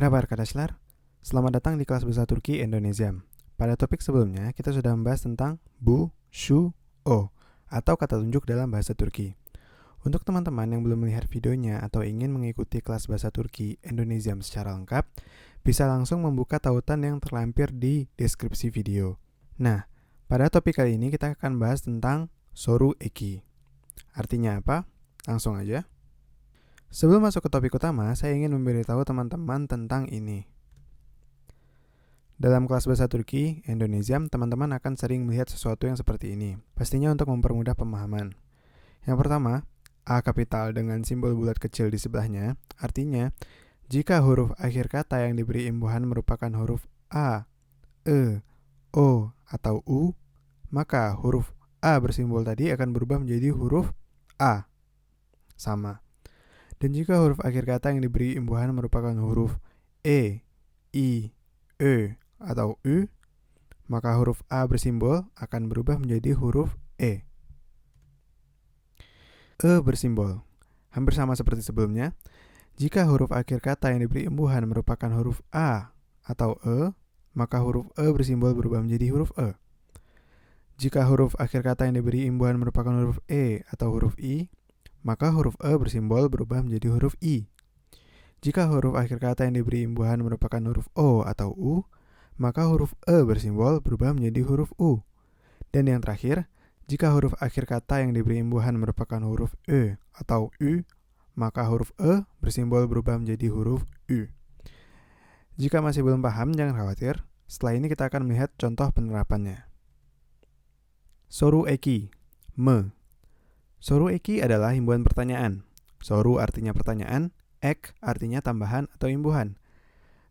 Merhaba arkadaşlar, selamat datang di kelas bahasa Turki Indonesia. Pada topik sebelumnya, kita sudah membahas tentang bu, şu, o, atau kata tunjuk dalam bahasa Turki. Untuk teman-teman yang belum melihat videonya atau ingin mengikuti kelas bahasa Turki Indonesia secara lengkap, bisa langsung membuka tautan yang terlampir di deskripsi video. Nah, pada topik kali ini kita akan bahas tentang soru eki. Artinya apa? Langsung aja. Sebelum masuk ke topik utama, saya ingin memberitahu teman-teman tentang ini. Dalam kelas bahasa Turki Indonesia, teman-teman akan sering melihat sesuatu yang seperti ini. Pastinya untuk mempermudah pemahaman. Yang pertama, A kapital dengan simbol bulat kecil di sebelahnya. Artinya, jika huruf akhir kata yang diberi imbuhan merupakan huruf A, E, O, atau U, maka huruf A bersimbol tadi akan berubah menjadi huruf A. Sama. Dan jika huruf akhir kata yang diberi imbuhan merupakan huruf E, I, Ö, atau U, maka huruf A bersimbol akan berubah menjadi huruf E. E bersimbol. Hampir sama seperti sebelumnya. Jika huruf akhir kata yang diberi imbuhan merupakan huruf A atau E, maka huruf E bersimbol berubah menjadi huruf E. Jika huruf akhir kata yang diberi imbuhan merupakan huruf E atau huruf I, maka huruf E bersimbol berubah menjadi huruf I. Jika huruf akhir kata yang diberi imbuhan merupakan huruf O atau U, maka huruf E bersimbol berubah menjadi huruf U. Dan yang terakhir, jika huruf akhir kata yang diberi imbuhan merupakan huruf E atau U, maka huruf E bersimbol berubah menjadi huruf U. Jika masih belum paham, jangan khawatir. Setelah ini kita akan melihat contoh penerapannya. Soru eki, me. Soru eki adalah imbuhan pertanyaan. Soru artinya pertanyaan, ek artinya tambahan atau imbuhan.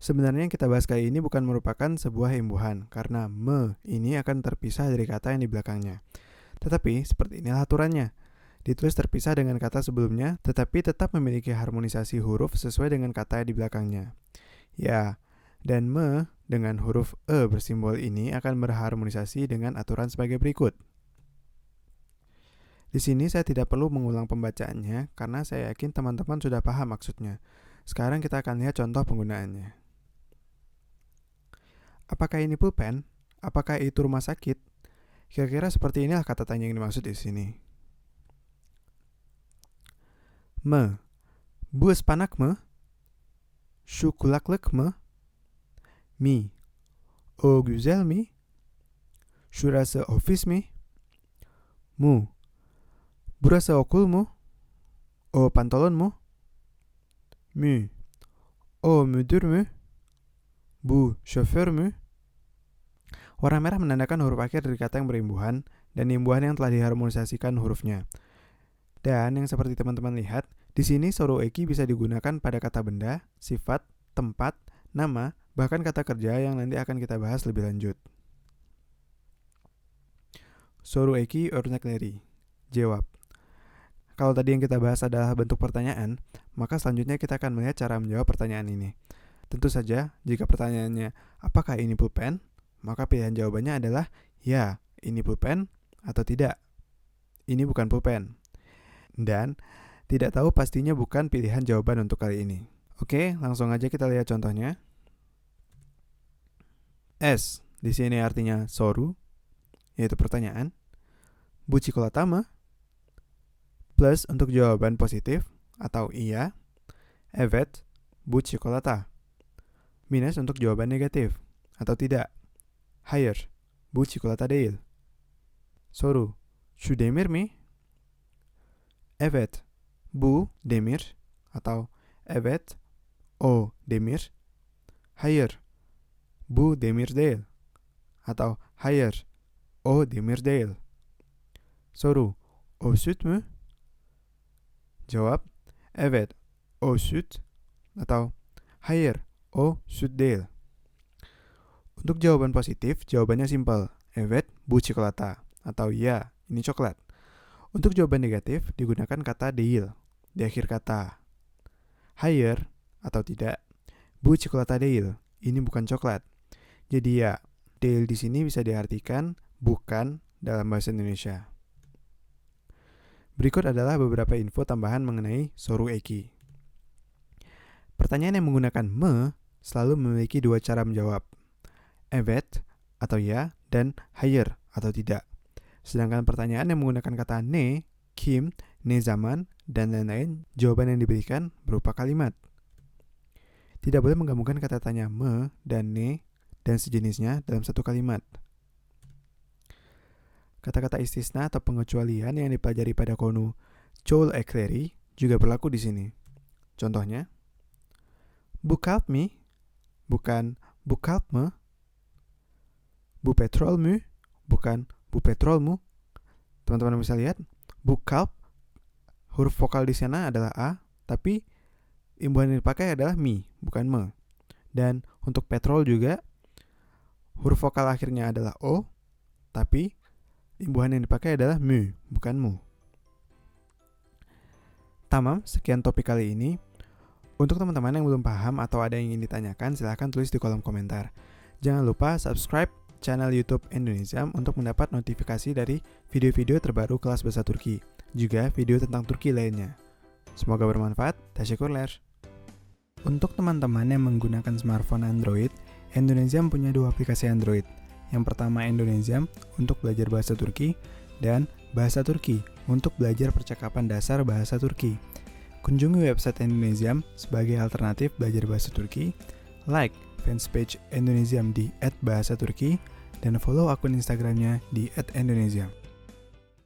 Sebenarnya yang kita bahas kali ini bukan merupakan sebuah imbuhan, karena me ini akan terpisah dari kata yang di belakangnya. Tetapi seperti inilah aturannya. Ditulis terpisah dengan kata sebelumnya, tetapi tetap memiliki harmonisasi huruf sesuai dengan kata di belakangnya. Ya, dan me dengan huruf E bersimbol ini akan berharmonisasi dengan aturan sebagai berikut. Di sini saya tidak perlu mengulang pembacaannya karena saya yakin teman-teman sudah paham maksudnya. Sekarang kita akan lihat contoh penggunaannya. Apakah ini pulpen? Apakah itu rumah sakit? Kira-kira seperti inilah kata tanya yang dimaksud di sini. Me. Bu ıspanak mı? Şu kulaklık mı? Mi. O güzel mi? Şurası ofis mi? Mu. Burası okul mu? O pantolon mu? Mü. O müdür mü? Bu şoför mü? Warna merah menandakan huruf akhir dari kata yang berimbuhan dan imbuhan yang telah diharmonisasikan hurufnya. Dan yang seperti teman-teman lihat, di sini soru eki bisa digunakan pada kata benda, sifat, tempat, nama, bahkan kata kerja yang nanti akan kita bahas lebih lanjut. Soru eki örnekleri. Jawab. Kalau tadi yang kita bahas adalah bentuk pertanyaan, maka selanjutnya kita akan melihat cara menjawab pertanyaan ini. Tentu saja, jika pertanyaannya, apakah ini pulpen? Maka pilihan jawabannya adalah, ya, ini pulpen, atau tidak. Ini bukan pulpen. Dan, tidak tahu pastinya bukan pilihan jawaban untuk kali ini. Oke, langsung aja kita lihat contohnya. S, di sini artinya soru, yaitu pertanyaan. Bu çikolata mı? Plus untuk jawaban positif atau iya. Evet, bu çikolata. Minus untuk jawaban negatif atau tidak. Hayır, bu çikolata değil. Soru, şu demir mi? Evet, bu demir atau evet, o demir. Hayır, bu demir değil atau hayır, o demir değil. Soru, o süt mü? Jawab, evet, o süt atau hayır, o süt değil. Untuk jawaban positif, jawabannya simpel. Evet, bu çikolata atau ya, ini coklat. Untuk jawaban negatif, digunakan kata değil di akhir kata. Hayır atau tidak, bu çikolata değil, ini bukan coklat. Jadi ya, değil di sini bisa diartikan bukan dalam bahasa Indonesia. Berikut adalah beberapa info tambahan mengenai soru eki. Pertanyaan yang menggunakan me selalu memiliki dua cara menjawab, evet atau ya, dan hayır atau tidak. Sedangkan pertanyaan yang menggunakan kata ne, kim, ne zaman, dan lain-lain, jawaban yang diberikan berupa kalimat. Tidak boleh menggabungkan kata tanya me dan ne dan sejenisnya dalam satu kalimat. Kata-kata istisna atau pengecualian yang dipelajari pada konu çoğul ekleri juga berlaku di sini. Contohnya, bu kalp mi? Bukan bu kalp mı? Bu petrol mü? Bukan bu petrol mu? Teman-teman bisa lihat, bu kalp, huruf vokal di sana adalah A, tapi imbuhan yang dipakai adalah mi, bukan me. Dan untuk petrol juga, huruf vokal akhirnya adalah O, tapi imbuhan yang dipakai adalah mü, bukan mu. Tamam, sekian topik kali ini. Untuk teman-teman yang belum paham atau ada yang ingin ditanyakan, silahkan tulis di kolom komentar. Jangan lupa subscribe channel YouTube Indonesia untuk mendapat notifikasi dari video-video terbaru kelas bahasa Turki, juga video tentang Turki lainnya. Semoga bermanfaat. Teşekkürler. Untuk teman-teman yang menggunakan smartphone Android, Indonesia punya dua aplikasi Android. Yang pertama Indonesia untuk belajar bahasa Turki, dan Bahasa Turki untuk belajar percakapan dasar bahasa Turki. Kunjungi website Indonesia sebagai alternatif belajar bahasa Turki, like fanspage Indonesia di @bahasaturki, dan follow akun Instagramnya di @Indonesia.